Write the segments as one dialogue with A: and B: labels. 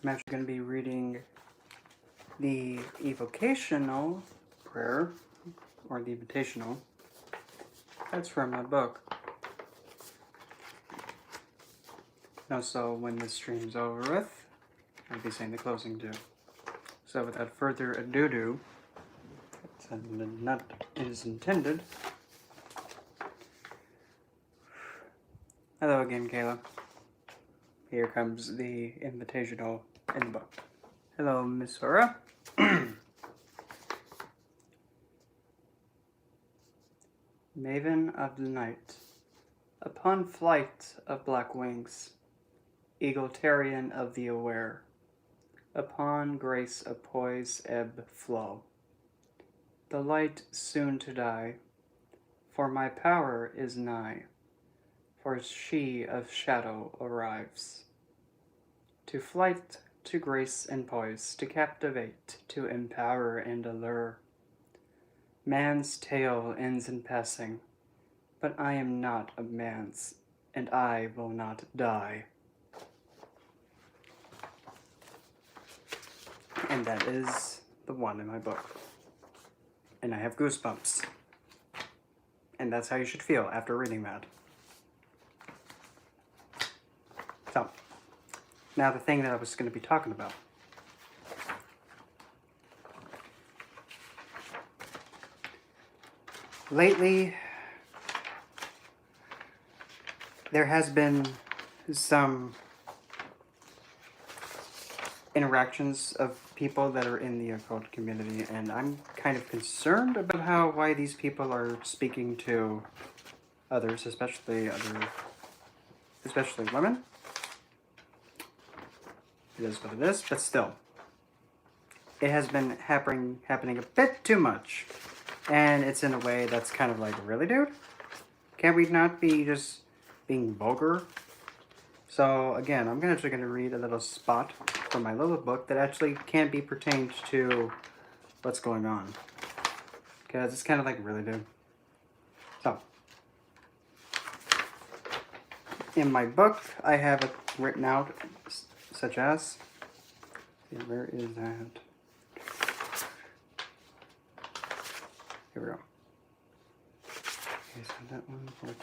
A: I'm actually going to be reading the evocational prayer, or the invitational. That's from my book. And also, when this stream's over with, I'll be saying the closing too. So without further ado, not is intended. Hello again, Kayla. Here comes the invitational in the book. Hello, Miss Sora. Maven of the night, upon flight of black wings, egalitarian of the aware, upon grace of poise ebb flow, the light soon to die, for my power is nigh, for she of shadow arrives, to flight, to grace and poise, to captivate, to empower and allure. Man's tale ends in passing, but I am not of man's, and I will not die. And that is the one in my book. And I have goosebumps. And that's how you should feel after reading that. So, now the thing that I was going to be talking about. Lately, there has been some interactions of people that are in the occult community, and I'm kind of concerned about why these people are speaking to others, especially women. It is what it is, but still, it has been happening a bit too much. And it's in a way that's kind of like, really, dude? Can we not be just being vulgar? So, again, I'm actually going to read a little spot from my little book that actually can be pertained to what's going on. Because it's kind of like, really, dude? So, in my book, I have it written out such as... Where is that? Here we go. Okay, so that one, 14.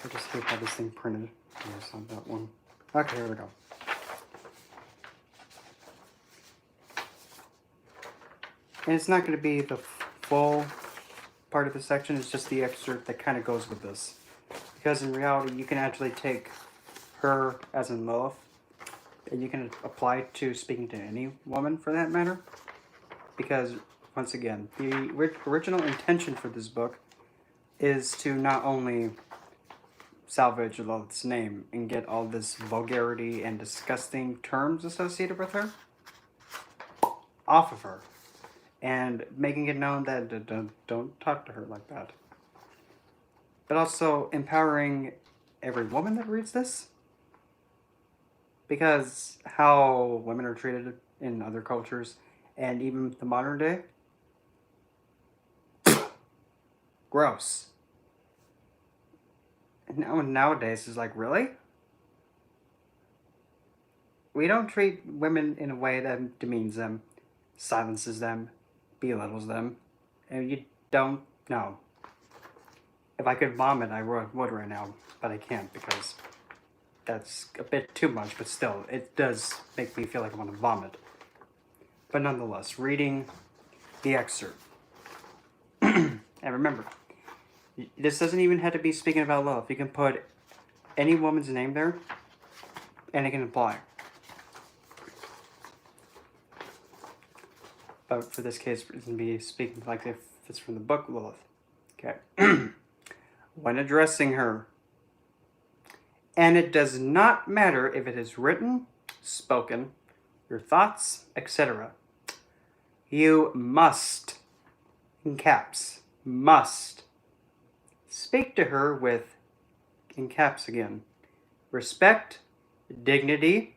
A: I just hate how this thing printed. Yes, on that one. Okay, here we go. And it's not going to be the full part of the section, it's just the excerpt that kind of goes with this. Because in reality, you can actually take her as in Lilith, and you can apply it to speaking to any woman for that matter. Because, once again, the original intention for this book is to not only salvage Lilith's name and get all this vulgarity and disgusting terms associated with her off of her, and making it known that don't talk to her like that. But also empowering every woman that reads this, because how women are treated in other cultures and even the modern day, gross. Nowadays is like, really? We don't treat women in a way that demeans them, silences them, belittles them, and you don't know. If I could vomit, I would right now, but I can't because that's a bit too much, but still, it does make me feel like I want to vomit. But nonetheless, reading the excerpt. And remember, this doesn't even have to be speaking about love. You can put any woman's name there, and it can apply. But for this case, it's going to be speaking like if it's from the book Lilith. Okay. When addressing her, and it does not matter if it is written, spoken, your thoughts, etc. You must, in caps, must, speak to her with, in caps again, respect, dignity,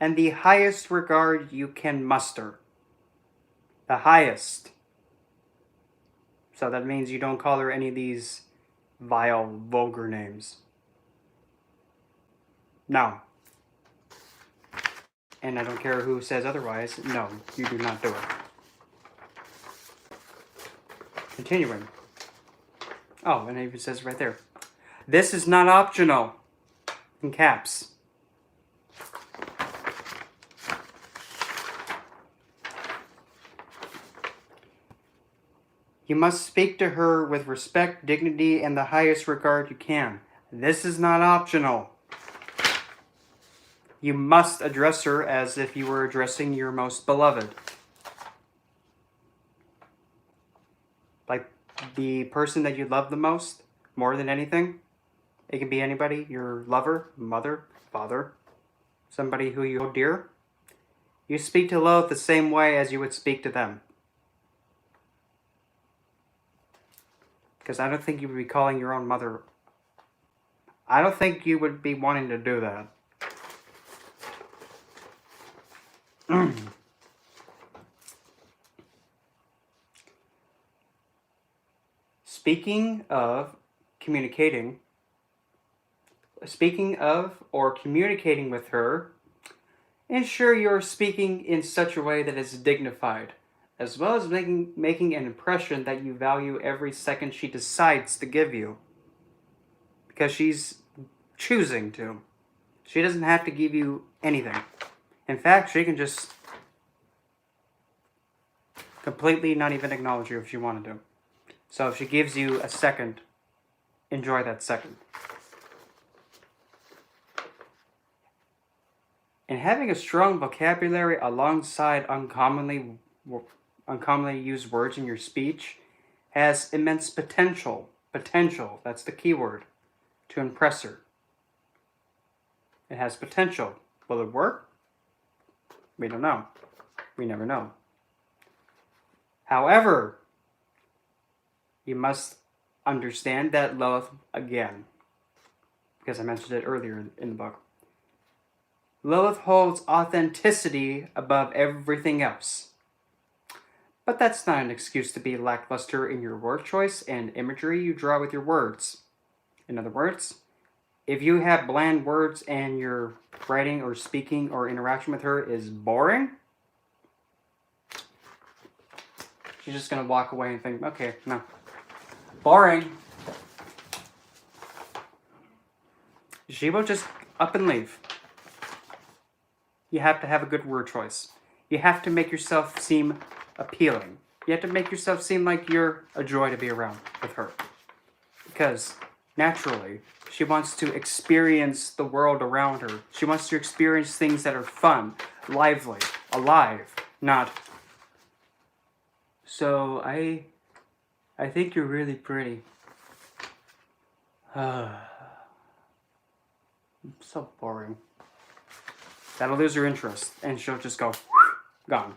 A: and the highest regard you can muster. The highest. So that means you don't call her any of these vile, vulgar names. No. And I don't care who says otherwise. No, you do not do it. Continuing. Oh, and it even says right there. This is not optional. In caps. You must speak to her with respect, dignity, and the highest regard you can. This is not optional. You must address her as if you were addressing your most beloved. Like the person that you love the most, more than anything. It can be anybody, your lover, mother, father, somebody who you hold dear. You speak to Lilith the same way as you would speak to them. Because I don't think you would be calling your own mother. I don't think you would be wanting to do that. Speaking of or communicating with her, ensure you're speaking in such a way that is dignified, as well as making an impression that you value every second she decides to give you. Because she's choosing to. She doesn't have to give you anything. In fact, she can just completely not even acknowledge you if she wanted to. So if she gives you a second, enjoy that second. And having a strong vocabulary alongside uncommonly used words in your speech has immense potential. Potential, that's the key word, to impress her. It has potential. Will it work? We don't know. We never know. However, you must understand that Lilith, again, because I mentioned it earlier in the book, Lilith holds authenticity above everything else. But that's not an excuse to be lackluster in your word choice and imagery you draw with your words. In other words, if you have bland words and your writing or speaking or interaction with her is boring, she's just going to walk away and think, okay, no. Boring. She will just up and leave. You have to have a good word choice. You have to make yourself seem appealing. You have to make yourself seem like you're a joy to be around with her. Because, naturally, she wants to experience the world around her. She wants to experience things that are fun, lively, alive, not... So, I think you're really pretty. So boring. That'll lose her interest, and she'll just go, gone.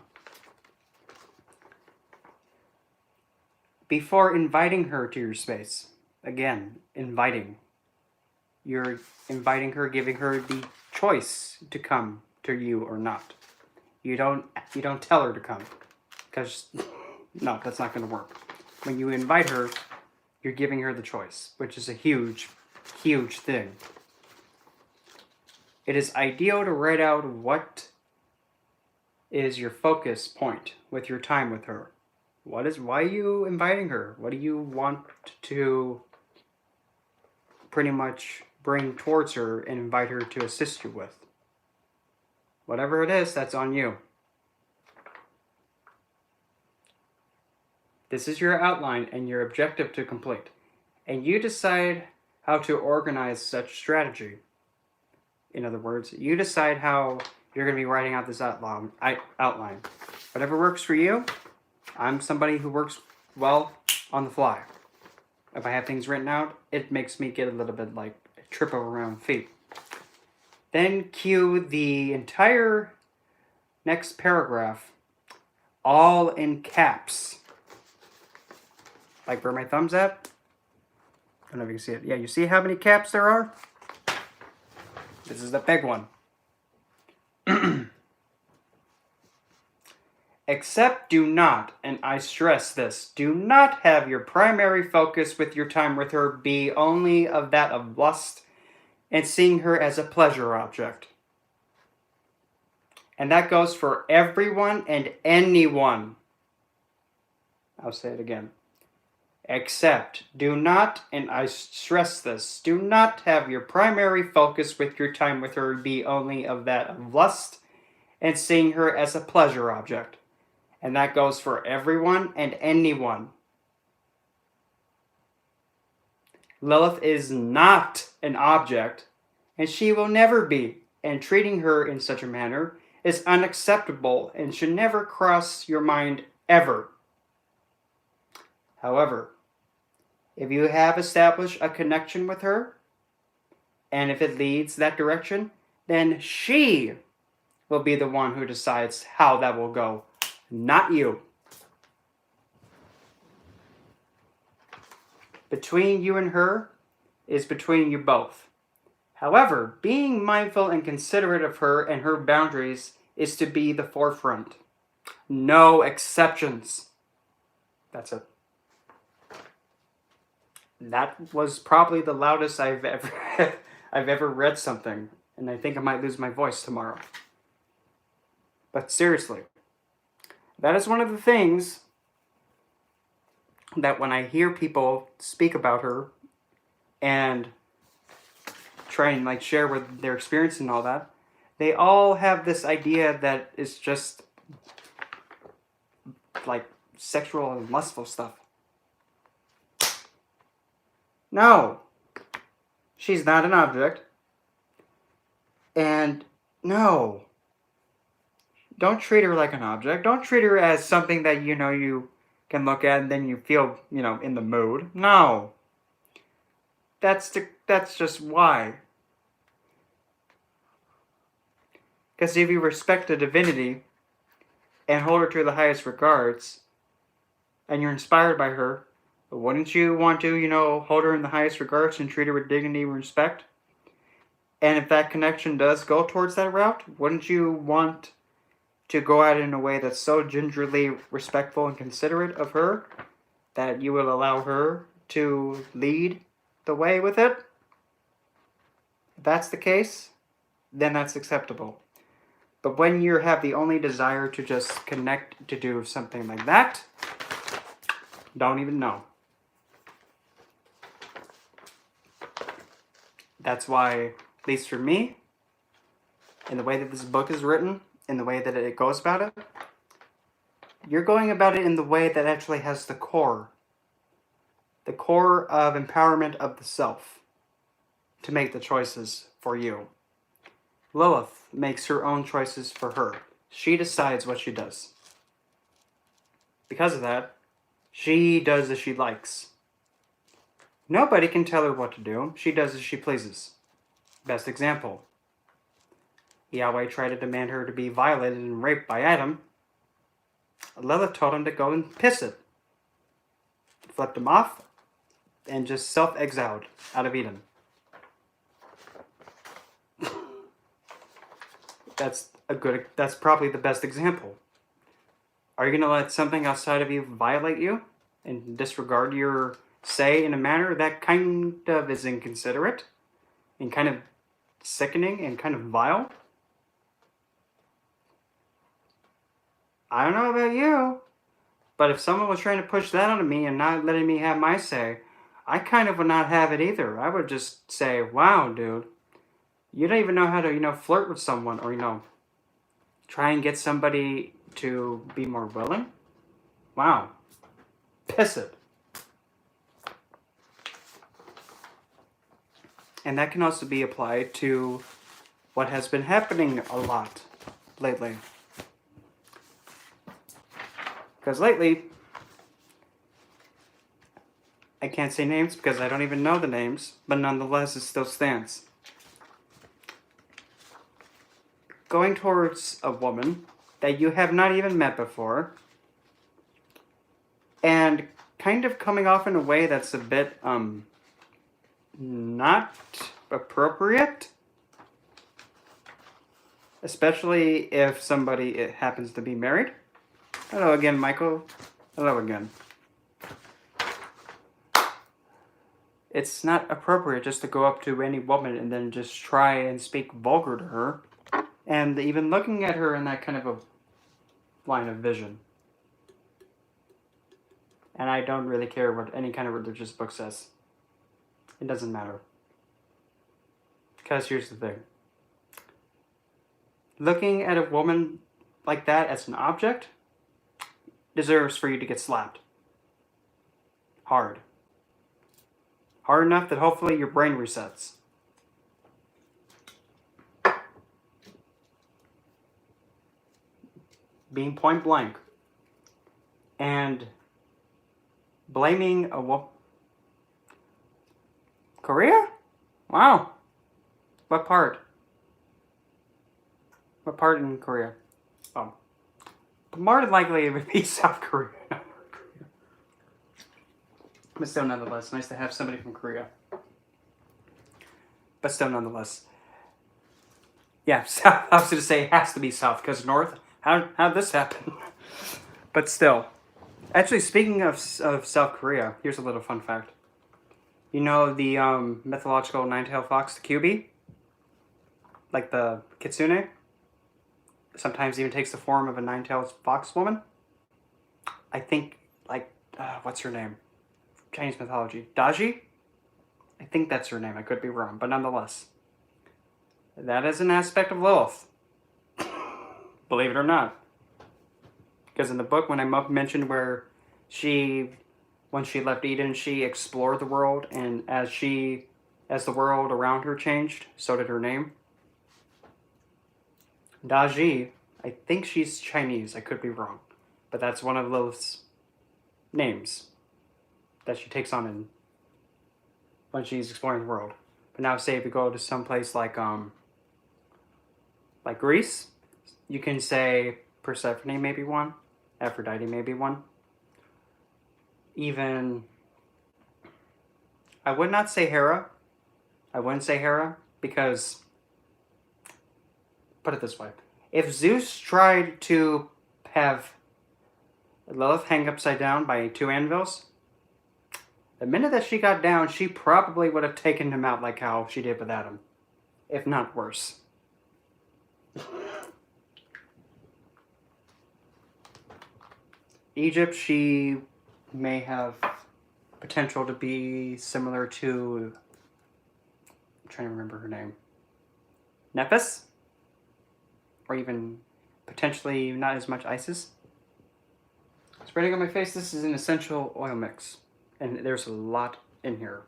A: Before inviting her to your space, again, inviting. You're inviting her, giving her the choice to come to you or not. You don't tell her to come, because no, that's not going to work. When you invite her, you're giving her the choice, which is a huge, huge thing. It is ideal to write out what is your focus point with your time with her. Why are you inviting her? What do you want to pretty much bring towards her and invite her to assist you with? Whatever it is, that's on you. This is your outline and your objective to complete. And you decide how to organize such strategy. In other words, you decide how you're going to be writing out this outline. Whatever works for you. I'm somebody who works well on the fly. If I have things written out, it makes me get a little bit like a trip over my own feet. Then cue the entire next paragraph, all in caps. Like where my thumb's at. I don't know if you can see it. Yeah, you see how many caps there are? This is the big one. Except do not, and I stress this, do not have your primary focus with your time with her be only of that of lust and seeing her as a pleasure object. And that goes for everyone and anyone. I'll say it again. Except, do not, and I stress this, do not have your primary focus with your time with her be only of that of lust and seeing her as a pleasure object. And that goes for everyone and anyone. Lilith is not an object, and she will never be, and treating her in such a manner is unacceptable and should never cross your mind ever. However, if you have established a connection with her, and if it leads that direction, then she will be the one who decides how that will go, not you. Between you and her is between you both. However, being mindful and considerate of her and her boundaries is to be the forefront. No exceptions. That's it. That was probably the loudest I've ever read something, and I think I might lose my voice tomorrow. But seriously, that is one of the things that when I hear people speak about her and try and like share with their experience and all that, they all have this idea that it's just like sexual and lustful stuff. No, she's not an object. And no, don't treat her like an object. Don't treat her as something that you can look at and then you feel, in the mood. No. That's just why. Because if you respect the divinity and hold her to the highest regards, and you're inspired by her, wouldn't you want to, hold her in the highest regards and treat her with dignity and respect? And if that connection does go towards that route, wouldn't you want to go at it in a way that's so gingerly respectful and considerate of her that you will allow her to lead the way with it? If that's the case, then that's acceptable. But when you have the only desire to just connect to do something like that, don't even know. That's why, at least for me, in the way that this book is written, in the way that it goes about it, you're going about it in the way that actually has the core of empowerment of the self to make the choices for you. Lilith makes her own choices for her. She decides what she does. Because of that, she does as she likes. Nobody can tell her what to do. She does as she pleases. Best example. Yahweh tried to demand her to be violated and raped by Adam. Lilith told him to go and piss it. Flipped him off and just self-exiled out of Eden. That's probably the best example. Are you going to let something outside of you violate you and disregard your say in a manner that kind of is inconsiderate and kind of sickening and kind of vile? I don't know about you, but if someone was trying to push that onto me and not letting me have my say, I kind of would not have it either. I would just say, wow, dude, you don't even know how to, flirt with someone or, try and get somebody to be more willing? Wow. Piss it. And that can also be applied to what has been happening a lot lately. Because lately, I can't say names because I don't even know the names, but nonetheless it still stands. Going towards a woman that you have not even met before, and kind of coming off in a way that's a bit, not appropriate, especially if somebody happens to be married. Hello again, Michael. Hello again. It's not appropriate just to go up to any woman and then just try and speak vulgar to her And even looking at her in that kind of a line of vision. And I don't really care what any kind of religious book says. It doesn't matter. Because here's the thing. Looking at a woman like that as an object deserves for you to get slapped. Hard. Hard enough that hopefully your brain resets. Being point blank. And blaming a woman. Korea? Wow. What part? What part in Korea? Oh. More than likely it would be South Korea. But still, nonetheless, nice to have somebody from Korea. But still, nonetheless. Yeah, South, I was going to say it has to be South, because North, how'd this happen? But still. Actually, speaking of South Korea, here's a little fun fact. You know the mythological nine-tailed fox, the QB? Like the kitsune? Sometimes even takes the form of a nine-tailed fox woman? I think, like, what's her name? Chinese mythology. Daji? I think that's her name. I could be wrong, but nonetheless. That is an aspect of Lilith. Believe it or not. Because in the book, when I mentioned where when she left Eden, she explored the world, and as the world around her changed, so did her name. Daji, I think she's Chinese. I could be wrong. But that's one of Lilith's names that she takes on when she's exploring the world. But now, say if you go to some place like Greece, you can say Persephone may be one, Aphrodite may be one. Even, I would not say Hera. I wouldn't say Hera because, put it this way, if Zeus tried to have Lilith hang upside down by 2 anvils, the minute that she got down, she probably would have taken him out like how she did with Adam. If not worse. Egypt, she may have potential to be similar to, I'm trying to remember her name, Nephis? Or even potentially not as much Isis. Spreading on my face, this is an essential oil mix. And there's a lot in here.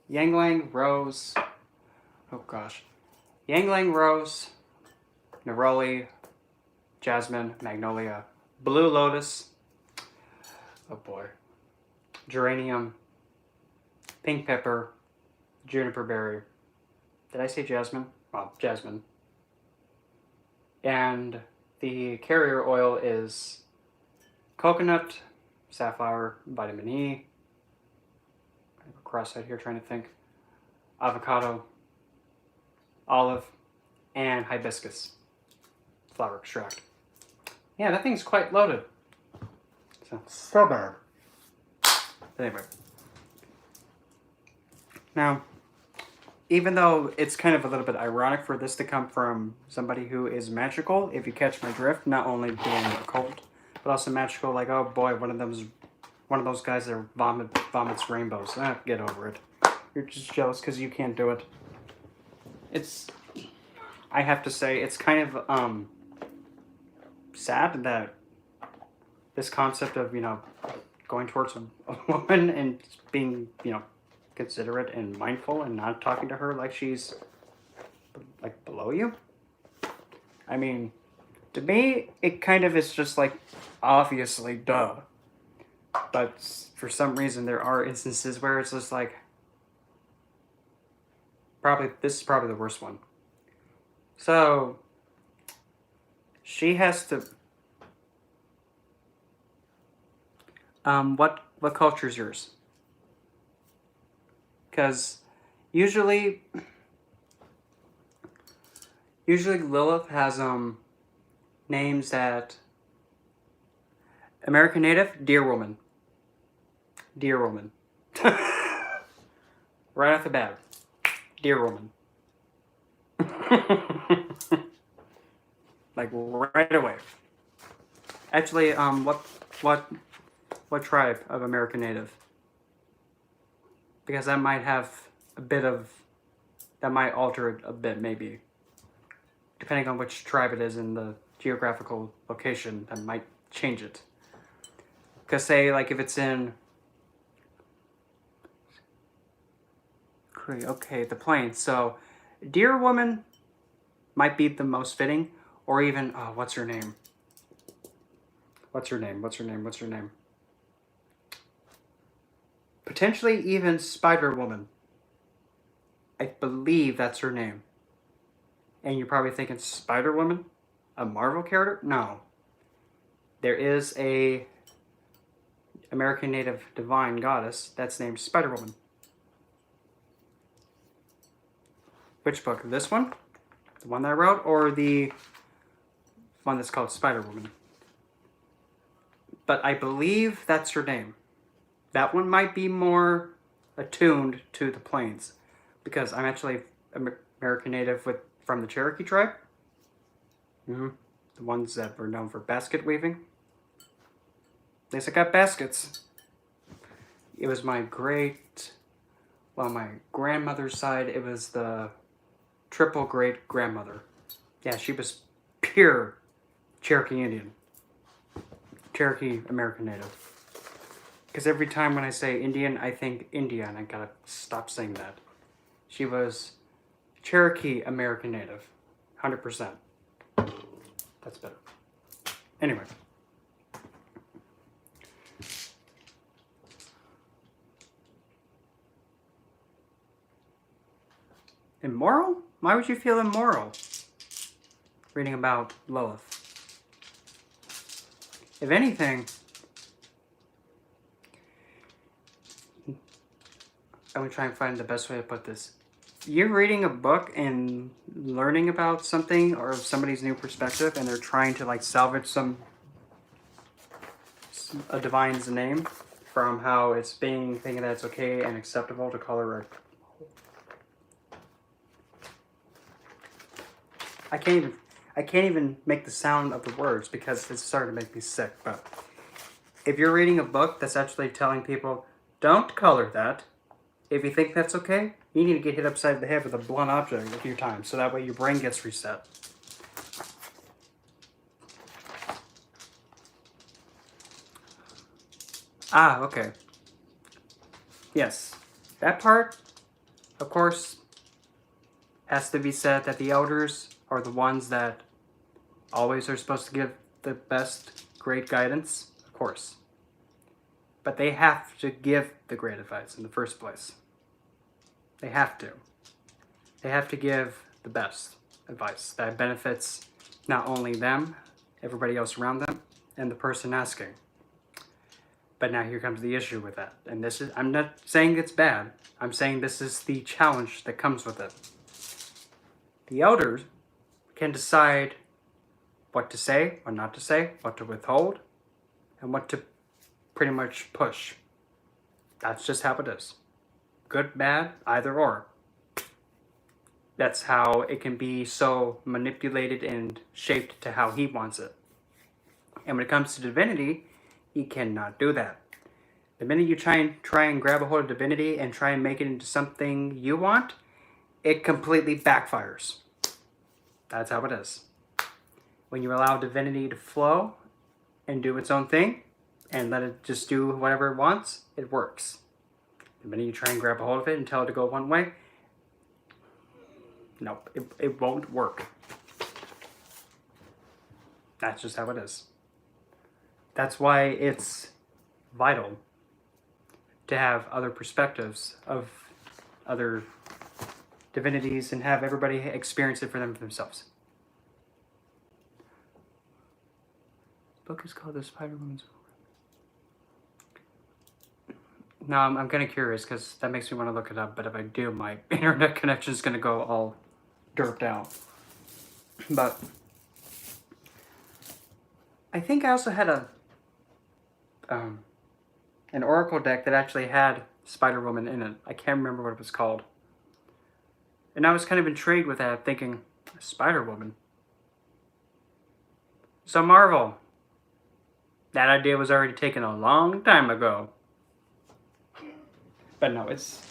A: Yanglang, Rose, oh gosh. Yanglang, Rose, Neroli, Jasmine, Magnolia, Blue Lotus, oh boy, Geranium, Pink Pepper, Juniper Berry. Did I say Jasmine? Well, Jasmine. And the carrier oil is coconut, safflower, vitamin E. I have a cross-eyed here trying to think. Avocado, olive, and hibiscus flower extract. Yeah, that thing's quite loaded. So bad. Anyway. Now, even though it's kind of a little bit ironic for this to come from somebody who is magical, if you catch my drift, not only being occult, but also magical, like, oh boy, one of those guys that vomits rainbows. Get over it. You're just jealous because you can't do it. I have to say, it's kind of sad that this concept of, going towards a woman and being, considerate and mindful and not talking to her like she's, like, below you. I mean, to me, it kind of is just like, obviously, duh. But for some reason, there are instances where it's just like, this is probably the worst one. So, she has to, what culture is yours? Because usually Lilith has names that American Native, Dear Woman. Dear Woman. Right off the bat. Dear Woman. like right away. Actually, what tribe of American Native? Because that might have a bit of, that might alter it a bit, maybe. Depending on which tribe it is in the geographical location, that might change it. Because say, like, if it's in, okay, the plains, so Deer Woman might be the most fitting, or even, oh, what's her name? What's her name? Potentially even Spider-Woman. I believe that's her name. And you're probably thinking, Spider-Woman? A Marvel character? No. There is a American Native divine goddess that's named Spider-Woman. Which book? This one? The one that I wrote? Or the one that's called Spider-Woman? But I believe that's her name. That one might be more attuned to the plains. Because I'm actually American Native from the Cherokee tribe. The ones that were known for basket weaving. At least I got baskets. It was my my grandmother's side, it was the triple great grandmother. Yeah, she was pure Cherokee Indian. Cherokee American Native. Because every time when I say Indian, I think India, and I gotta stop saying that. She was Cherokee American Native. 100%. That's better. Anyway. Immoral? Why would you feel immoral reading about Lilith? If anything, I'm going to try and find the best way to put this. You're reading a book and learning about something or somebody's new perspective, and they're trying to like salvage a divine's name from how it's being thinking that it's okay and acceptable to call her a... I can't even make the sound of the words because it's starting to make me sick. But if you're reading a book that's actually telling people, don't color that, if you think that's okay, you need to get hit upside the head with a blunt object a few times so that way your brain gets reset. Ah, okay. Yes, that part, of course, has to be said that the elders are the ones that always are supposed to give the best, great guidance, of course. But they have to give the great advice in the first place. They have to. They have to give the best advice that benefits not only them, everybody else around them, and the person asking. But now here comes the issue with that. And this is, I'm not saying it's bad. I'm saying this is the challenge that comes with it. The elders can decide what to say, what not to say, what to withhold, and what to pretty much push. That's just how it is. Good, bad, either or. That's how it can be so manipulated and shaped to how he wants it. And when it comes to divinity, he cannot do that. The minute you try and grab a hold of divinity and try and make it into something you want, it completely backfires. That's how it is. When you allow divinity to flow and do its own thing and let it just do whatever it wants, it works. The minute you try and grab a hold of it and tell it to go one way, nope, it won't work. That's just how it is. That's why it's vital to have other perspectives of other divinities and have everybody experience it for themselves. The book is called The Spider-Woman's... No, I'm kind of curious because that makes me want to look it up, but if I do, my internet connection is going to go all derped out. But I think I also had an oracle deck that actually had Spider-Woman in it. I can't remember what it was called. And I was kind of intrigued with that, thinking, Spider-Woman? So Marvel, that idea was already taken a long time ago. But no, it's...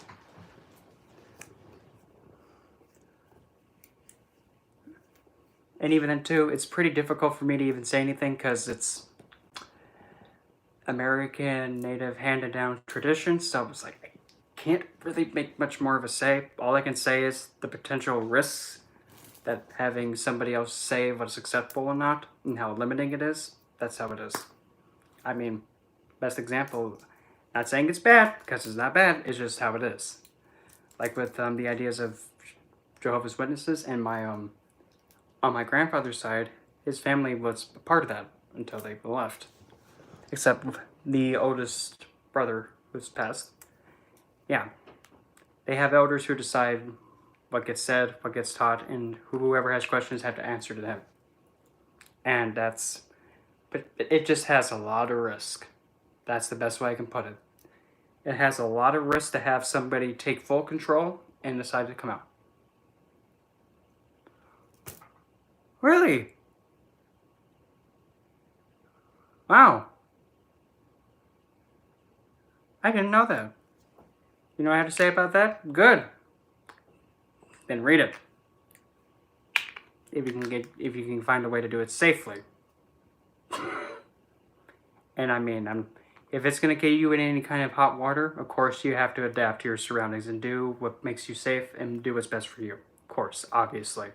A: And even then too, it's pretty difficult for me to even say anything because it's American native handed down tradition, so it's like I can't really make much more of a say. All I can say is the potential risks that having somebody else say what's acceptable or not and how limiting it is. That's how it is. I mean, best example, not saying it's bad because it's not bad, it's just how it is. Like with the ideas of Jehovah's Witnesses and my on my grandfather's side, his family was a part of that until they left. Except the oldest brother who's passed. Yeah. They have elders who decide what gets said, what gets taught, and whoever has questions have to answer to them. And that's... But it just has a lot of risk. That's the best way I can put it. It has a lot of risk to have somebody take full control and decide to come out. Really? Wow. I didn't know that. You know what I have to say about that? Good. Then read it. If you can find a way to do it safely. And I mean, if it's gonna get you in any kind of hot water, of course you have to adapt to your surroundings and do what makes you safe and do what's best for you. Of course, obviously.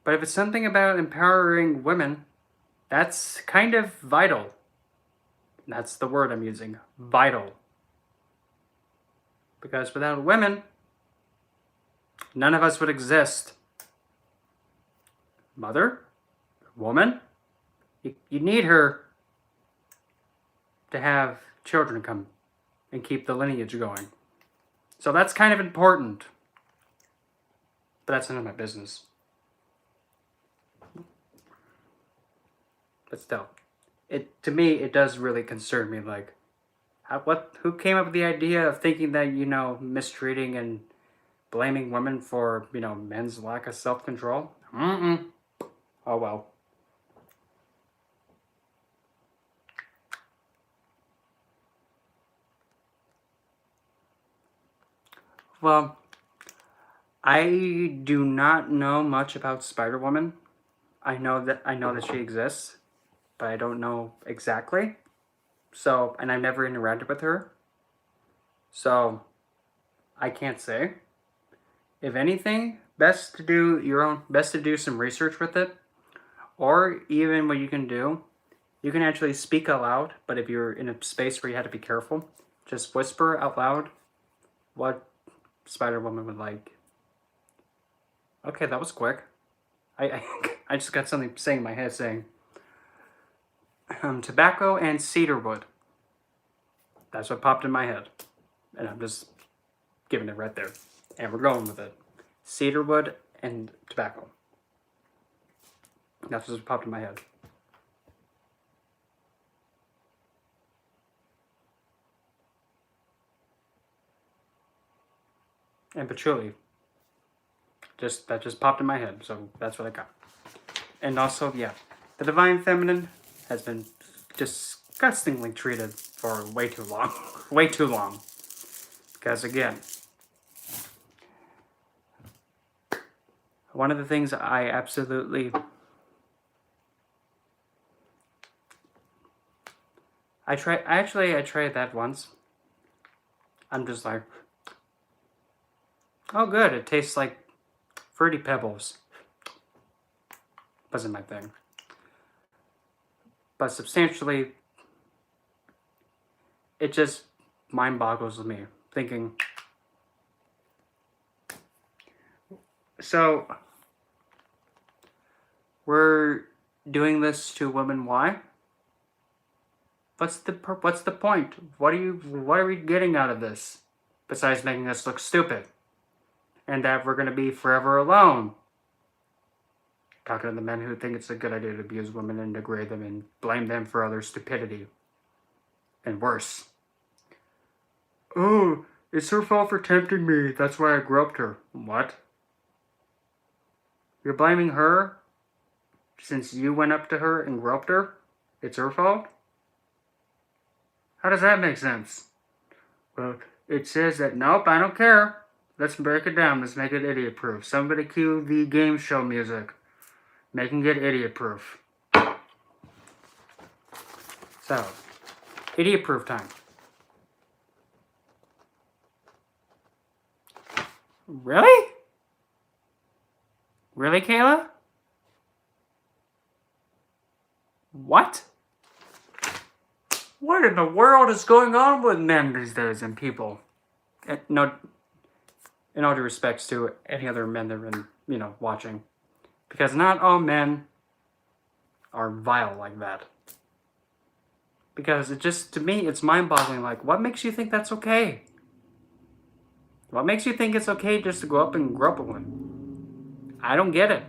A: But if it's something about empowering women, that's kind of vital. That's the word I'm using. Vital. Because without women, none of us would exist. Mother? Woman? You need her to have children come and keep the lineage going. So that's kind of important. But that's none of my business. But still, to me, it does really concern me. Like, who came up with the idea of thinking that, mistreating and blaming women for, men's lack of self-control? Oh well. Well, I do not know much about Spider-Woman. I know that she exists, but I don't know exactly. So, and I've never interacted with her. So, I can't say. If anything, best to do some research with it. Or even what you can do, you can actually speak out loud, but if you're in a space where you have to be careful, just whisper out loud what Spider-Woman would like. Okay, that was quick. I just got something saying in my head saying tobacco and cedarwood. That's what popped in my head. And I'm just giving it right there. And we're going with it. Cedarwood and tobacco. That's what popped in my head. And patchouli. That just popped in my head, so that's what I got. And also, yeah, the Divine Feminine has been disgustingly treated for way too long. Way too long. Because again, one of the things I absolutely... I tried that once. I'm just like, oh good, it tastes like Fruity Pebbles. Wasn't my thing. But substantially, it just mind boggles with me. Thinking, so, we're doing this to women, why? What's the point? What are we getting out of this? Besides making us look stupid. And that we're going to be forever alone. Talking to the men who think it's a good idea to abuse women and degrade them and blame them for other stupidity. And worse. Oh, it's her fault for tempting me. That's why I groped her. What? You're blaming her since you went up to her and groped her, it's her fault? How does that make sense? Well, it says that, nope, I don't care. Let's break it down. Let's make it idiot-proof. Somebody cue the game show music. Making it idiot-proof. So, idiot-proof time. Really? Really, Kayla? What? What in the world is going on with men these days and people? No, in all due respects to any other men that have been, watching. Because not all men are vile like that. Because it just, to me, it's mind-boggling. Like, what makes you think that's okay? What makes you think it's okay just to go up and grope a one? I don't get it.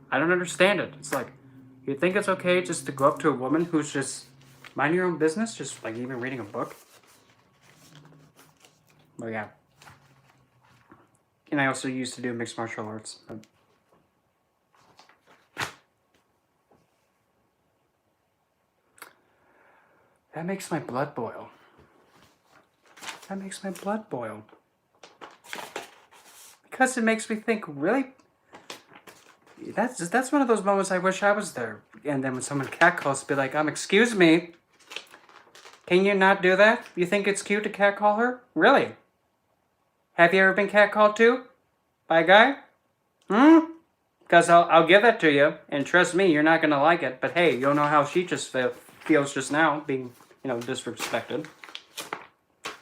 A: I don't understand it. It's like, you think it's okay just to go up to a woman who's just mind your own business, just like even reading a book? Well, yeah. And I also used to do mixed martial arts. That makes my blood boil. That makes my blood boil. Because it makes me think, really? That's one of those moments I wish I was there. And then when someone catcalls, be like, excuse me. Can you not do that? You think it's cute to catcall her? Really? Have you ever been catcalled too? By a guy? Because I'll give that to you. And trust me, you're not going to like it. But hey, you'll know how she just feels just now, being, disrespected.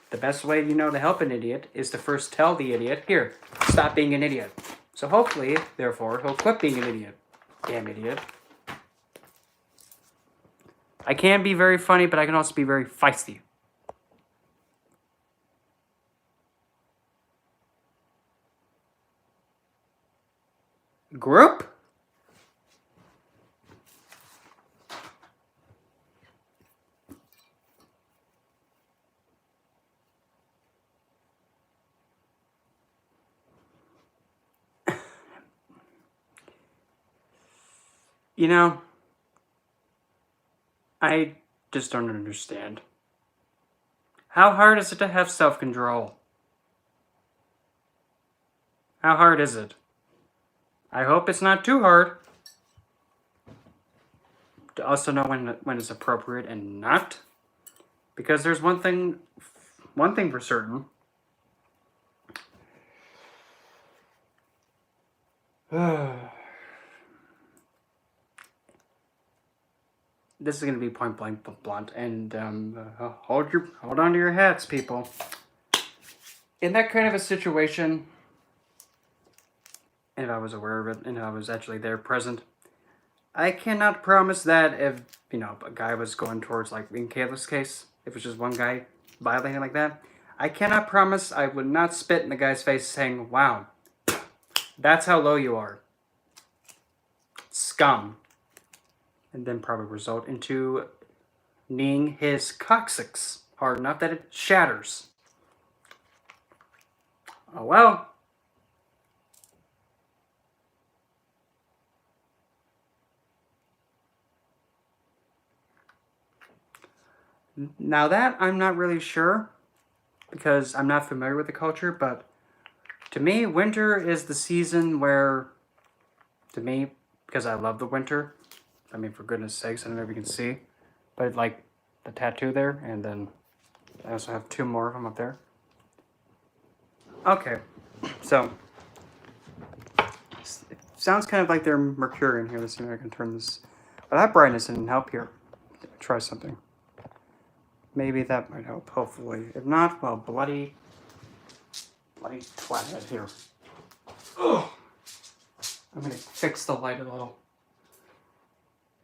A: The best way, to help an idiot is to first tell the idiot, here, stop being an idiot. So hopefully, therefore, he'll quit being an idiot. Damn idiot. I can be very funny, but I can also be very feisty. Group? I just don't understand. How hard is it to have self-control? How hard is it? I hope it's not too hard. To also know when it's appropriate and not. Because there's one thing for certain. This is going to be point blank blunt, and hold on to your hats, people. In that kind of a situation, and if I was aware of it, and I was actually there present, I cannot promise that if, a guy was going towards, like in Kayla's case, if it's just one guy violating like that, I cannot promise I would not spit in the guy's face saying, wow, that's how low you are. Scum. And then probably result into kneeing his coccyx hard enough that it shatters. Oh well. Now that I'm not really sure, because I'm not familiar with the culture, but to me, winter is the season where, to me, because I love the winter, I mean, for goodness sakes, I don't know if you can see, but like the tattoo there, and then I also have two more of them up there. Okay, so it sounds kind of like they're Mercurian here. Let's see if I can turn this. Well, that brightness didn't help here. Try something. Maybe that might help, hopefully. If not, well, bloody flathead here. Ugh. I'm gonna fix the light a little.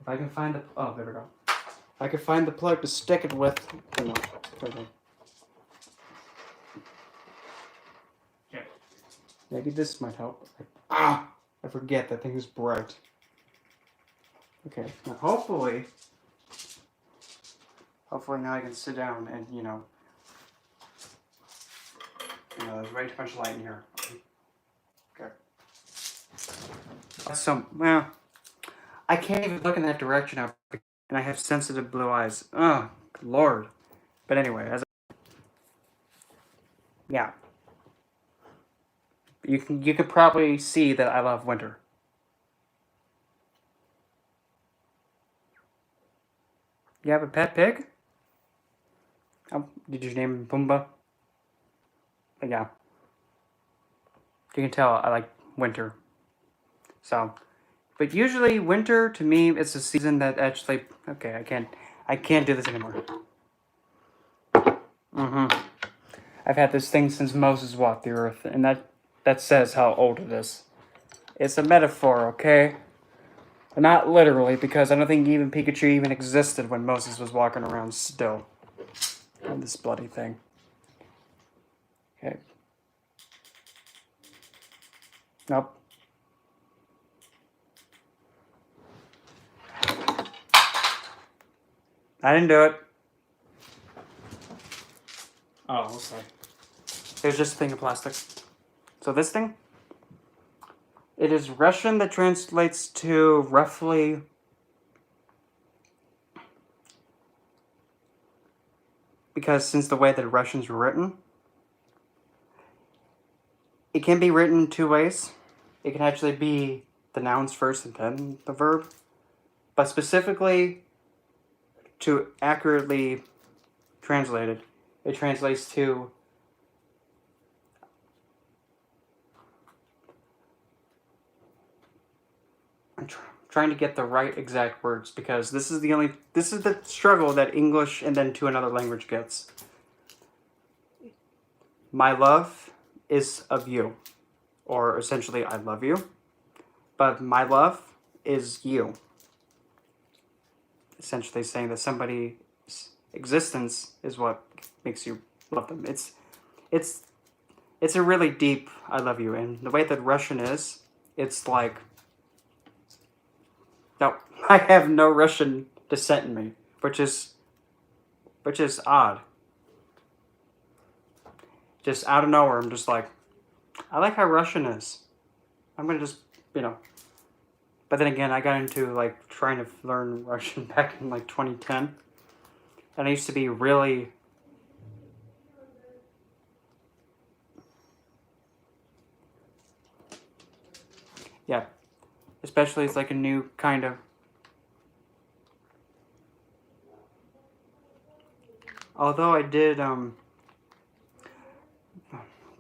A: If I can find the... Oh, there we go. If I can find the plug to stick it with... Oh, no. Okay. Maybe this might help. I forget that thing is bright. Okay, now hopefully now I can sit down and, there's way too much light in here. Okay. Well, I can't even look in that direction now, and I have sensitive blue eyes. Oh, good Lord. But anyway, yeah, you can probably see that I love winter. You have a pet pig? Oh, did you name him Pumbaa? But yeah, you can tell I like winter. So, but usually winter to me is a season that actually. Okay, I can't do this anymore. I've had this thing since Moses walked the earth, and that says how old it is. It's a metaphor, okay? Not literally, because I don't think even Pikachu even existed when Moses was walking around still. On this bloody thing. Okay. Nope. I didn't do it. Oh, okay. It was just a thing of plastic. So this thing? It is Russian that translates to roughly... Because since the way that Russians were written, it can be written two ways. It can actually be the nouns first and then the verb. But specifically, to accurately translate it, it translates to... I'm trying to get the right exact words because this is the struggle that English and then to another language gets. My love is of you, or essentially I love you, but my love is you. Essentially saying that somebody's existence is what makes you love them. It's it's a really deep I love you, and the way that Russian is, it's like no, I have no Russian descent in me, which is odd. Just out of nowhere, I'm just like, I like how Russian is. I'm gonna just, you know. But then again, I got into like trying to learn Russian back in like 2010, and I used to be really. Yeah, especially it's like a new kind of. Although I did, oh,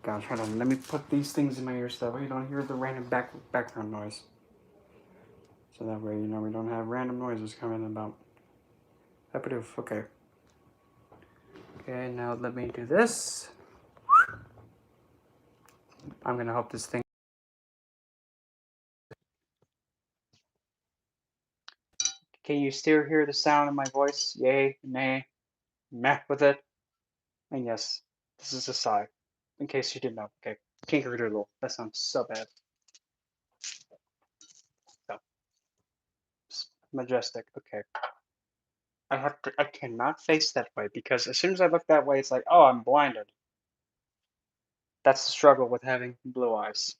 A: gosh, hold on. Let me put these things in my ear so that way you don't hear the random background noise. So that way, we don't have random noises coming about. Okay. Okay, now let me do this. I'm gonna hope this thing. Can you still hear the sound of my voice? Yay, nay, meh with it? And yes, this is a sigh. In case you didn't know. Okay. Kinkerdoodle. That sounds so bad. So, majestic. Okay. I cannot face that way because as soon as I look that way, it's like, oh, I'm blinded. That's the struggle with having blue eyes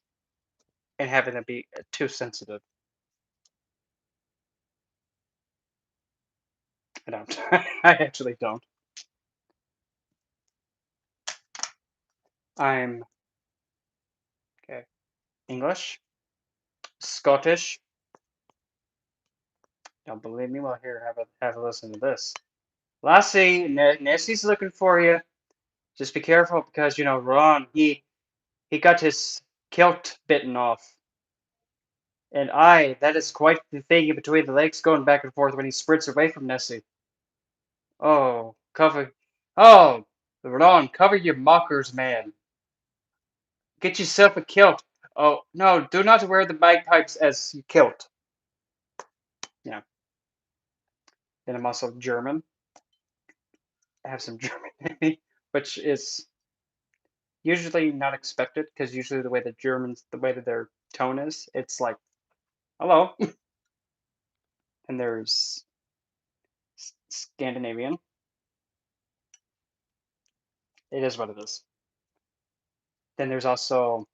A: and having them be too sensitive. I don't. I actually don't. I'm, okay, English, Scottish. Don't believe me? Well, here, have a listen to this. Lassie, Nessie's looking for you. Just be careful because Ron, he got his kilt bitten off. And that is quite the thing in between the legs going back and forth when he sprints away from Nessie. Oh, cover. Oh, Ron, cover your mockers, man. Get yourself a kilt. Oh, no, do not wear the bagpipes as your kilt. Yeah. Then I'm also German. I have some German in me, which is usually not expected because usually the way that Germans, the way that their tone is, it's like, hello. And there's Scandinavian. It is what it is. Then there's also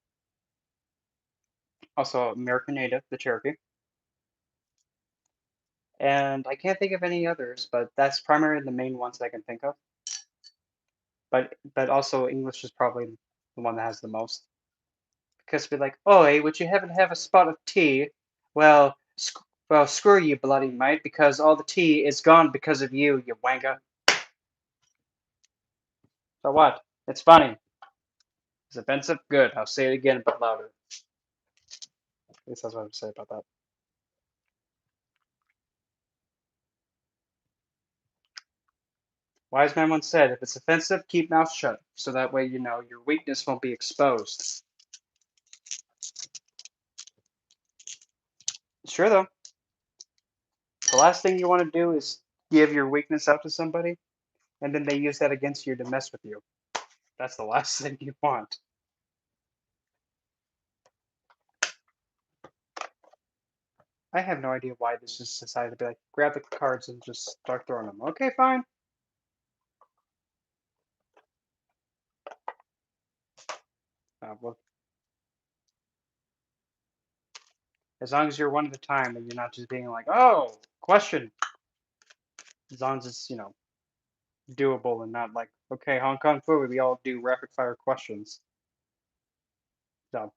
A: American Native, the Cherokee. And I can't think of any others, but that's primarily the main ones I can think of. But also English is probably the one that has the most. Because be like, oi, would you happen to have a spot of tea? Well, well, screw you, bloody mate, because all the tea is gone because of you, you wanker. So what? It's funny. It's offensive? Good. I'll say it again, but louder. At least that's what I would say about that. Wise man once said, if it's offensive, keep mouth shut, so that way you know your weakness won't be exposed. Sure, though. The last thing you want to do is give your weakness out to somebody, and then they use that against you to mess with you. That's the last thing you want. I have no idea why this just decided to be like, grab the cards and just start throwing them. Okay, fine. Well, as long as you're one at a time and you're not just being like, oh, question. As long as it's, doable and not like, okay, Hong Kong food, we all do rapid fire questions. So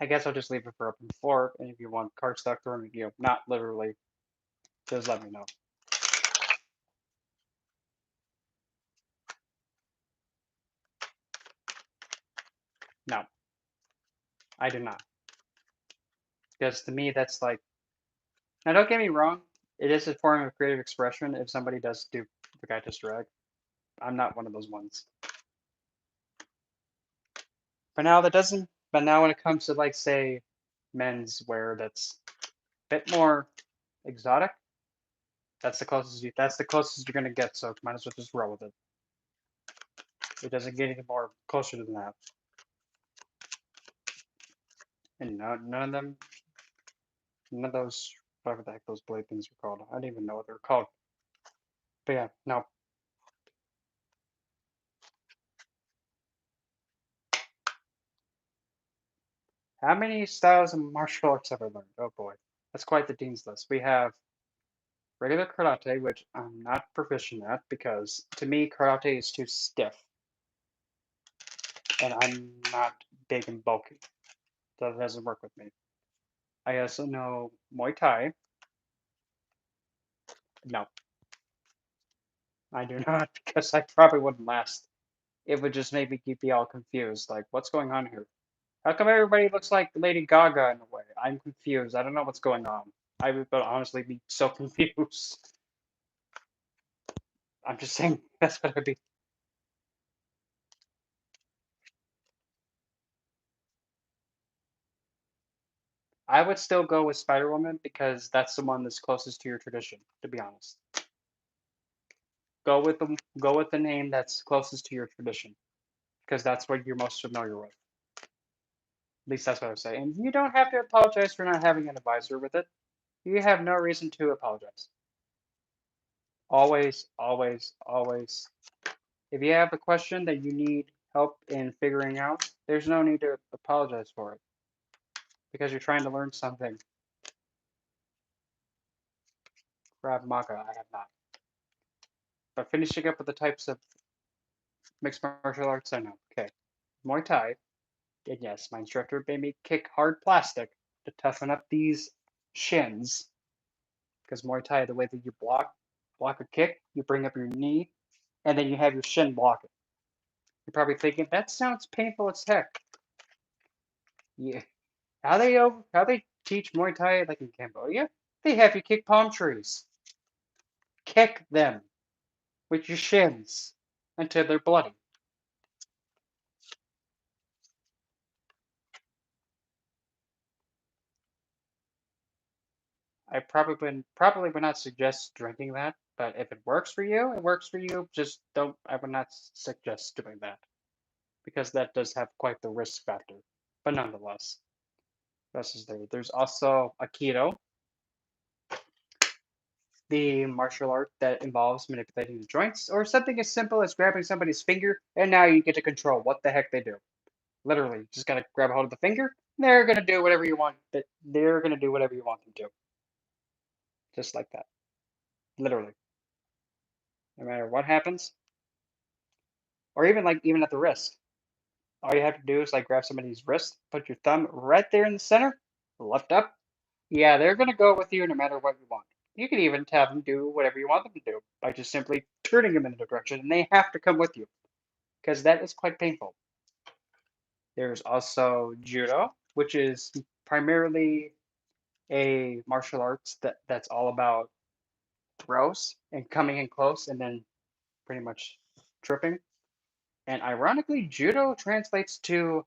A: I guess I'll just leave it for open floor. And if you want cardstock throwing, not literally, just let me know. No, I do not. Because to me, that's like, now don't get me wrong, it is a form of creative expression if somebody does do the guy just drag. I'm not one of those ones. But now that doesn't, but now when it comes to like, say, men's wear that's a bit more exotic, that's the closest you're gonna get, so might as well just roll with it. It doesn't get any more closer than that. And none of those, whatever the heck those blade things are called. I don't even know what they're called. But yeah, no. How many styles of martial arts have I learned? Oh boy, that's quite the dean's list. We have regular karate, which I'm not proficient at because to me karate is too stiff, and I'm not big and bulky, so it doesn't work with me. I also know Muay Thai. No, I do not because I probably wouldn't last. It would just make me keep me all confused. Like, what's going on here? How come everybody looks like Lady Gaga in a way? I'm confused. I don't know what's going on. I would honestly be so confused. I'm just saying that's what I'd be. I would still go with Spider Woman because that's the one that's closest to your tradition. To be honest, go with the name that's closest to your tradition because that's what you're most familiar with. At least that's what I would say. And you don't have to apologize for not having an advisor with it. You have no reason to apologize. Always, always, always. If you have a question that you need help in figuring out, there's no need to apologize for it because you're trying to learn something. Krav Maga, I have not. But finishing up with the types of mixed martial arts I know. Okay. Muay Thai. And yes, my instructor made me kick hard plastic to toughen up these shins. Because Muay Thai, the way that you block a kick, you bring up your knee, and then you have your shin block it. You're probably thinking, that sounds painful as heck. Yeah. How they teach Muay Thai like in Cambodia? They have you kick palm trees. Kick them with your shins until they're bloody. I probably would not suggest drinking that, but if it works for you, it works for you. Just don't. I would not suggest doing that because that does have quite the risk factor. But nonetheless, this is there. There's also Aikido, the martial art that involves manipulating the joints, or something as simple as grabbing somebody's finger, and now you get to control what the heck they do. Literally, just gotta grab a hold of the finger. They're gonna do whatever you want. They're gonna do whatever you want them to, just like that. Literally. No matter what happens, or even at the wrist. All you have to do is like grab somebody's wrist, put your thumb right there in the center, lift up. Yeah, they're gonna go with you no matter what you want. You can even have them do whatever you want them to do by just simply turning them in a direction, and they have to come with you because that is quite painful. There's also judo, which is primarily a martial arts that's all about throws and coming in close and then pretty much tripping. And ironically, judo translates to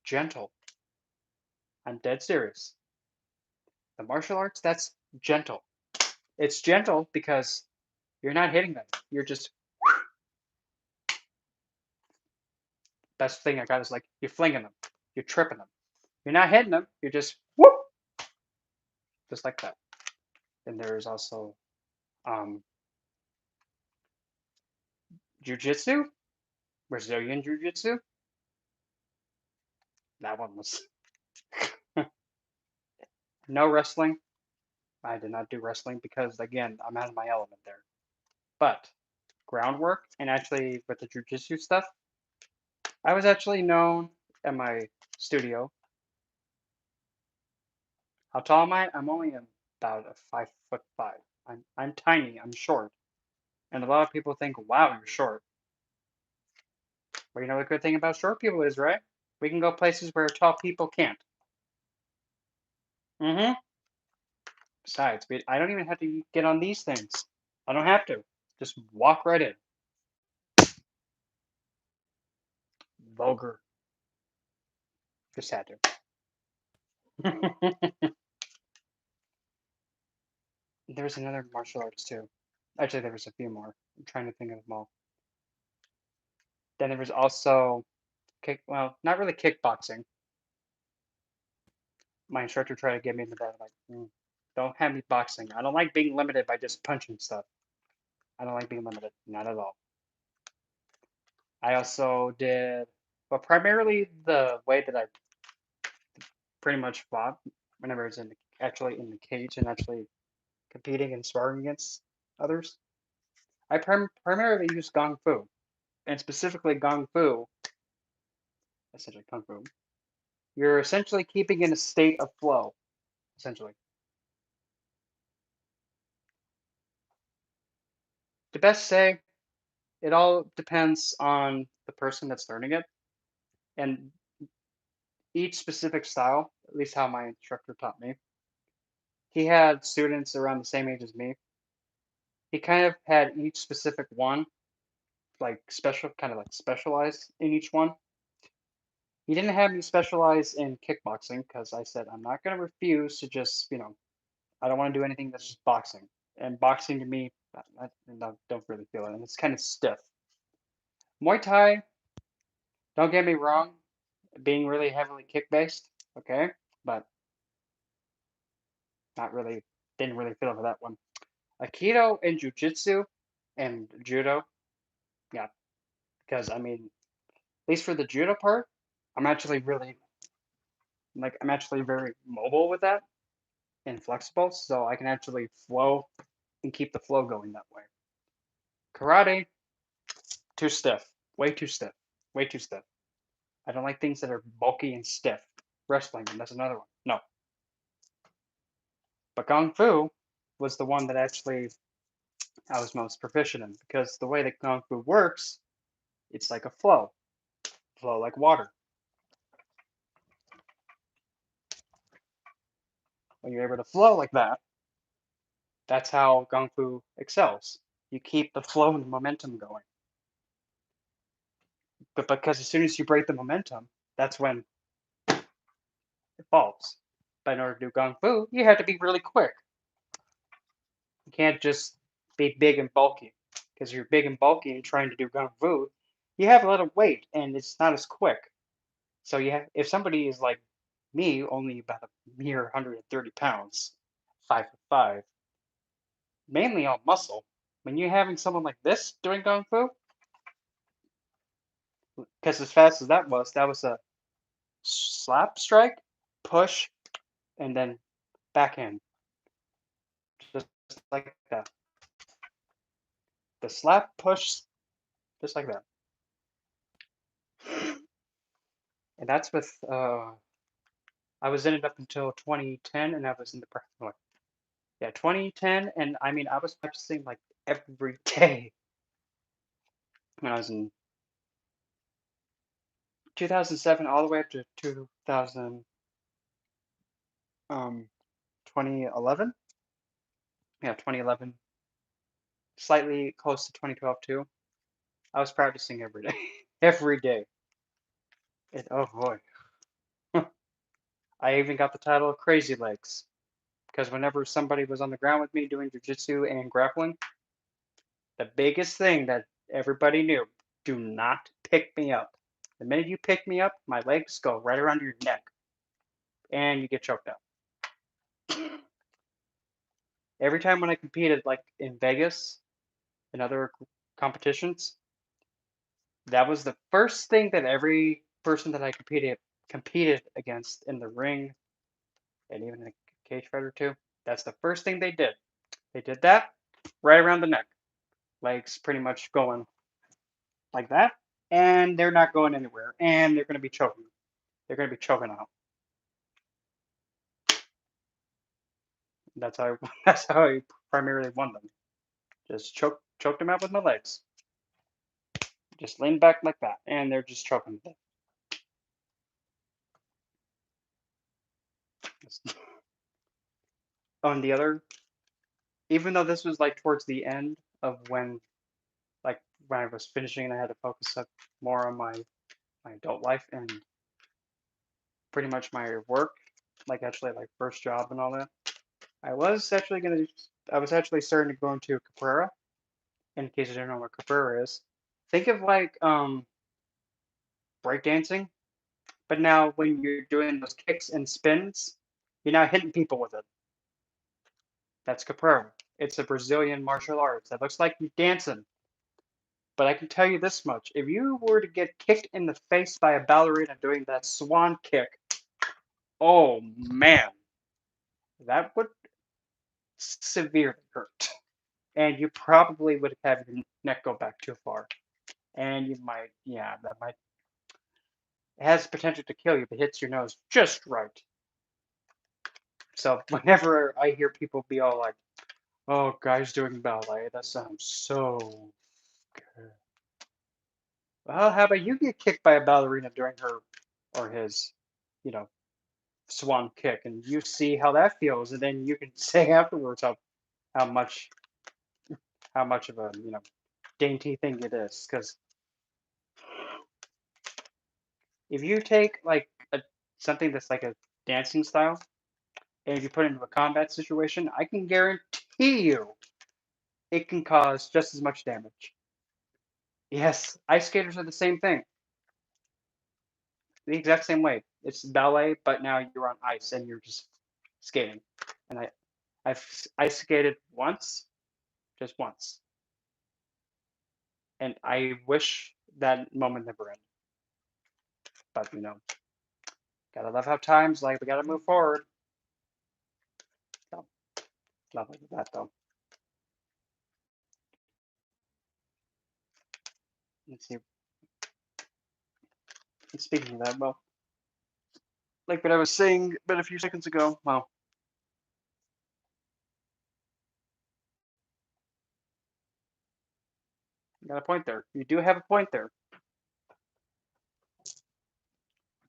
A: gentle. I'm dead serious. The martial arts, that's gentle. It's gentle because you're not hitting them. You're just, best thing I got is like, you're flinging them. You're tripping them. You're not hitting them. You're just, whoop, just like that. And there's also jujitsu, Brazilian jiu-jitsu. That one was no wrestling. I did not do wrestling because, again, I'm out of my element there. But groundwork and actually with the jiu-jitsu stuff, I was actually known at my studio. How tall am I? I'm only about a 5'5". I'm tiny. I'm short, and a lot of people think, "Wow, you're short." Well, you know the good thing about short people is, right? We can go places where tall people can't. Mm-hmm. Besides, I don't even have to get on these things. I don't have to. Just walk right in. Vulgar. Just had to. There was another martial arts too. Actually, there was a few more. I'm trying to think of them all. Then there was also well, not really kickboxing. My instructor tried to get me into that. I'm like, don't have me boxing. I don't like being limited by just punching stuff. I don't like being limited. Not at all. I also did, but primarily the way that I pretty much fought whenever I was actually in the cage and actually competing and sparring against others. I primarily use Kung Fu, and specifically Kung Fu, essentially Kung Fu. You're essentially keeping in a state of flow, essentially. To best say, it all depends on the person that's learning it, and each specific style, at least how my instructor taught me, he had students around the same age as me. He kind of had each specific one, like kind of like specialized in each one. He didn't have me specialize in kickboxing because I said I'm not going to refuse to just, I don't want to do anything that's just boxing. And boxing to me, I don't really feel it. And it's kind of stiff. Muay Thai, don't get me wrong, being really heavily kick based, okay, but not really, didn't really feel it for that one. Aikido and Jiu-Jitsu and Judo, yeah, because I mean, at least for the Judo part, I'm actually really, I'm actually very mobile with that and flexible, so I can actually flow and keep the flow going that way. Karate, too stiff, way too stiff, way too stiff. I don't like things that are bulky and stiff. Wrestling, and that's another one. No. But Kung Fu was the one that actually I was most proficient in because the way that Kung Fu works, it's like a flow like water. When you're able to flow like that, that's how Kung Fu excels. You keep the flow and the momentum going. But because as soon as you break the momentum, that's when it falls. But in order to do Kung Fu, you have to be really quick. You can't just be big and bulky. Because you're big and bulky and trying to do Kung Fu, you have a lot of weight and it's not as quick. So if somebody is like me, only about a mere 130 pounds, 5'5", mainly all muscle, when you're having someone like this doing Kung Fu, because as fast as that was a slap strike, push, and then backhand. Just like that. The slap, push, just like that. And that's with, I was in it up until 2010, and I was in the like, yeah, 2010, and I mean, I was practicing like every day when I was in 2007 all the way up to 2000, 2011. Yeah, 2011, slightly close to 2012 too. I was practicing every day, every day. And oh boy, I even got the title of Crazy Legs because whenever somebody was on the ground with me doing jujitsu and grappling, the biggest thing that everybody knew, do not pick me up. The minute you pick me up, my legs go right around your neck and you get choked out. Every time when I competed, like in Vegas and other competitions, that was the first thing that every person that I competed against in the ring and even in a cage fight or two. That's the first thing they did. They did that right around the neck, legs pretty much going like that, and they're not going anywhere, and they're going to be choking. They're going to be choking out. That's how that's how I primarily won them. Just choked them out with my legs. Just lean back like that, and they're just choking. On the other, even though this was like towards the end of like when I was finishing and I had to focus up more on my adult life and pretty much my work, like actually like first job and all that. I was actually starting to go into capoeira. In case you don't know what capoeira is, think of like breakdancing, but now when you're doing those kicks and spins, you're now hitting people with it. That's capoeira. It's a Brazilian martial arts that looks like you're dancing. But I can tell you this much: if you were to get kicked in the face by a ballerina doing that swan kick, oh man, that would severely hurt. And you probably would have your neck go back too far. And you might, yeah, that might, it has the potential to kill you if it hits your nose just right. So whenever I hear people be all like, oh, guys doing ballet, that sounds so good. Well, how about you get kicked by a ballerina during her or his, you know, swan kick, and you see how that feels, and then you can say afterwards how much how much of a dainty thing it is. Because if you take like something that's like a dancing style, and if you put it into a combat situation, I can guarantee you it can cause just as much damage. Yes, ice skaters are the same thing, the exact same way. It's ballet, but now you're on ice and you're just skating. And I've ice skated once, just once, and I wish that moment never ended. But gotta love how times like we gotta move forward. So, love that though. Let's see. And speaking of that, well, like what I was saying, but a few seconds ago, well, you got a point there. You do have a point there.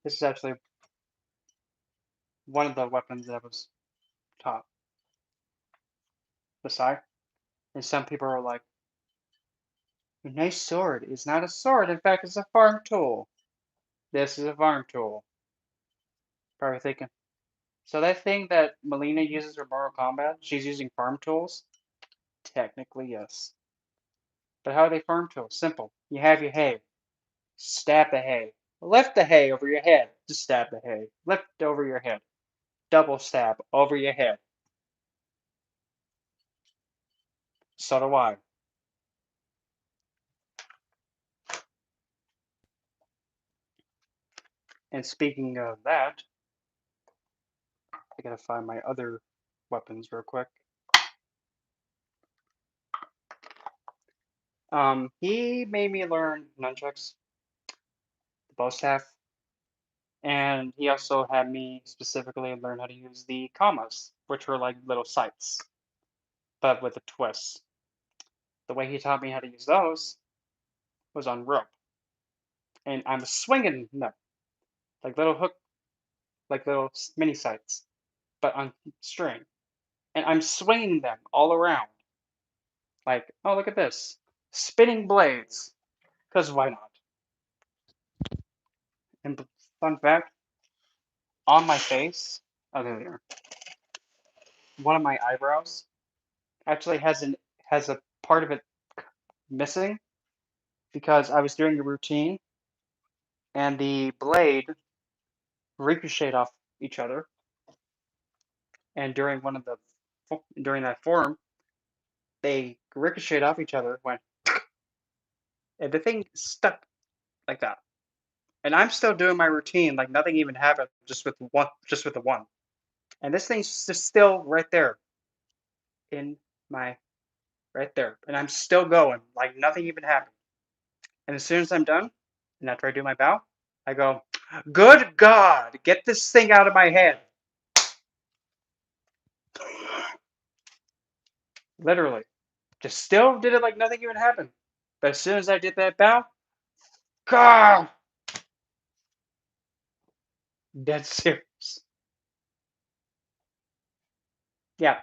A: This is actually one of the weapons that I was taught. The sai. And some people are like, a nice sword is not a sword. In fact, it's a farm tool. This is a farm tool. Probably thinking. So that thing that Melina uses for Mortal Kombat, she's using farm tools? Technically, yes. But how are they farm tools? Simple. You have your hay. Stab the hay. Lift the hay over your head. Just stab the hay. Lift over your head. Double stab over your head. So do I. And speaking of that, I gotta find my other weapons real quick. He made me learn nunchucks, the bow staff, and he also had me specifically learn how to use the kamas, which were like little sights, but with a twist. The way he taught me how to use those was on rope, and I'm swinging them like little hook, like little mini sights, but on string, and I'm swinging them all around. Like, oh, look at this, spinning blades, because why not? And fun fact, on my face, oh there they are. One of my eyebrows actually has a part of it missing because I was doing a routine and the blade ricocheted off each other, and during that form they ricocheted off each other, went, and the thing stuck like that. And I'm still doing my routine like nothing even happened, just with the one. And this thing's just still right there in my right there, and I'm still going like nothing even happened. And as soon as I'm done, and after I do my bow, I go, "Good God, get this thing out of my head!" Literally, just still did it like nothing even happened. But as soon as I did that bow, God, dead serious. Yeah,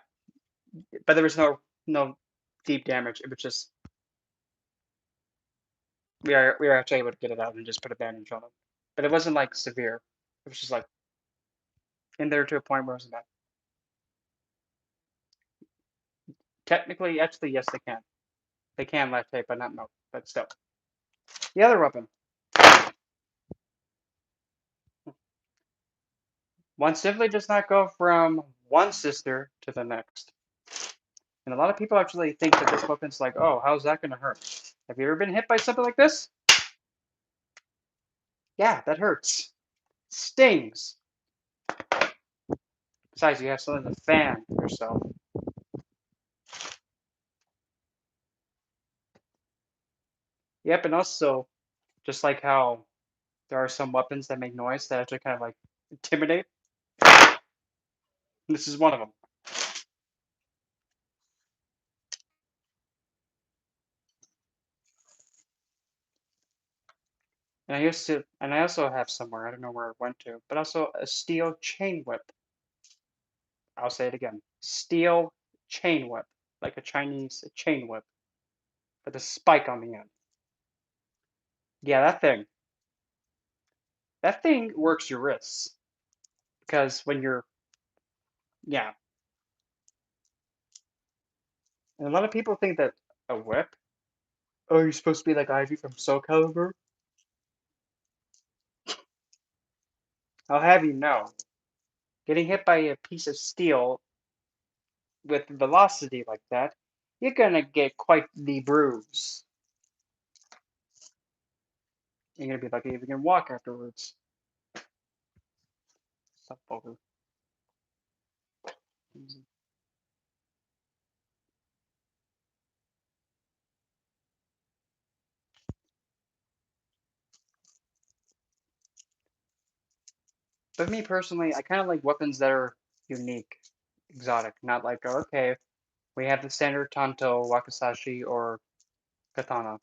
A: but there was no deep damage. It was just we were actually able to get it out and just put a bandage on it. But it wasn't like severe. It was just like in there to a point where it wasn't bad. Technically, actually, yes, they can. They can lactate, but not milk. But still, the other weapon. One simply does not go from one sister to the next. And a lot of people actually think that this weapon's like, oh, how's that going to hurt? Have you ever been hit by something like this? Yeah, that hurts. Stings. Besides, you have something to fan yourself. Yep, and also, just like how there are some weapons that make noise that actually kind of like intimidate, this is one of them. And I also have somewhere, I don't know where it went to, but also a steel chain whip. I'll say it again. Steel chain whip, like a Chinese chain whip, with a spike on the end. Yeah, that thing works your wrists because when you're, yeah, and a lot of people think that a whip, oh, you're supposed to be like Ivy from Soul Calibur. I'll have you know, getting hit by a piece of steel with velocity like that, you're gonna get quite the bruise. You're gonna be lucky if you can walk afterwards. Stop over. But me personally, I kind of like weapons that are unique, exotic, not like, oh, okay, we have the standard Tanto, Wakizashi, or Katana.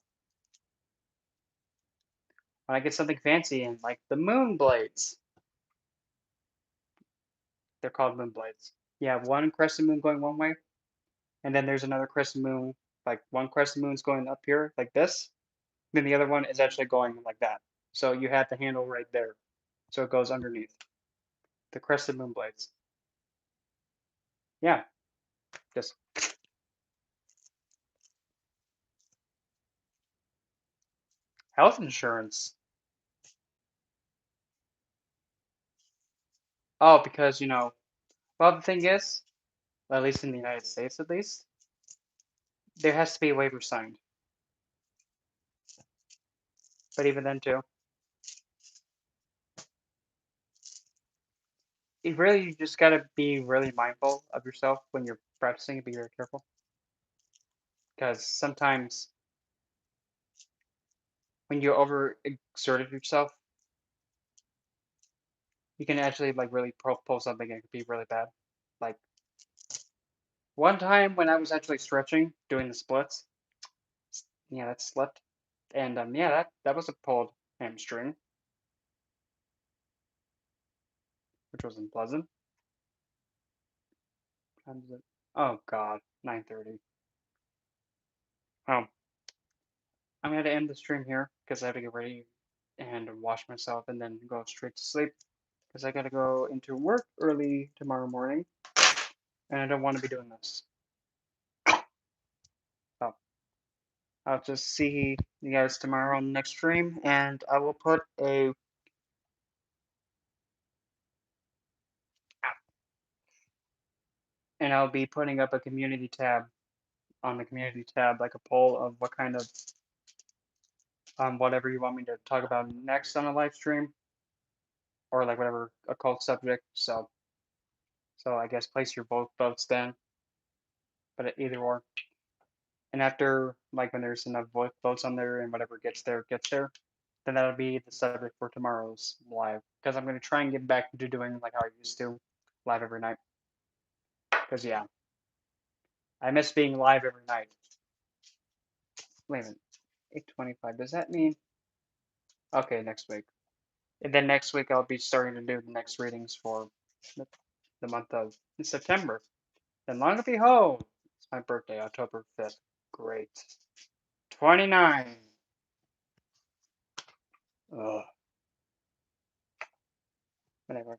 A: When I get something fancy and like the moon blades, they're called moon blades. You have one crescent moon going one way, and then there's another crescent moon, like one crescent moon's going up here like this, then the other one is actually going like that. So you have the handle right there, so it goes underneath the crescent moon blades. Yeah, just health insurance. Oh, because well, the thing is, well, at least in the United States, at least, there has to be a waiver signed. But even then, too, you just gotta be really mindful of yourself when you're practicing and be very careful. Because sometimes when you overexerted yourself, you can actually like really pull something and it could be really bad. Like one time when I was actually stretching, doing the splits, yeah, that slipped, and yeah, that was a pulled hamstring, which was unpleasant. Time is it? Oh God, 9:30. Oh, I'm gonna end the stream here because I have to get ready and wash myself and then go straight to sleep because I gotta go into work early tomorrow morning and I don't want to be doing this. So I'll just see you guys tomorrow on the next stream, and I will put a and I'll be putting up a community tab on the community tab, like a poll of what kind of whatever you want me to talk about next on a live stream, or like whatever occult subject. So I guess place your votes then, but either or. And after like when there's enough votes on there and whatever gets there, then that'll be the subject for tomorrow's live. Because I'm gonna try and get back to doing like how I used to, live every night. Because yeah, I miss being live every night. Wait a minute, 8:25. Does that mean? Okay, next week. And then next week I'll be starting to do the next readings for the month of September. Then long and behold, it's my birthday, October 5th. Great. 29. Ugh. Whatever.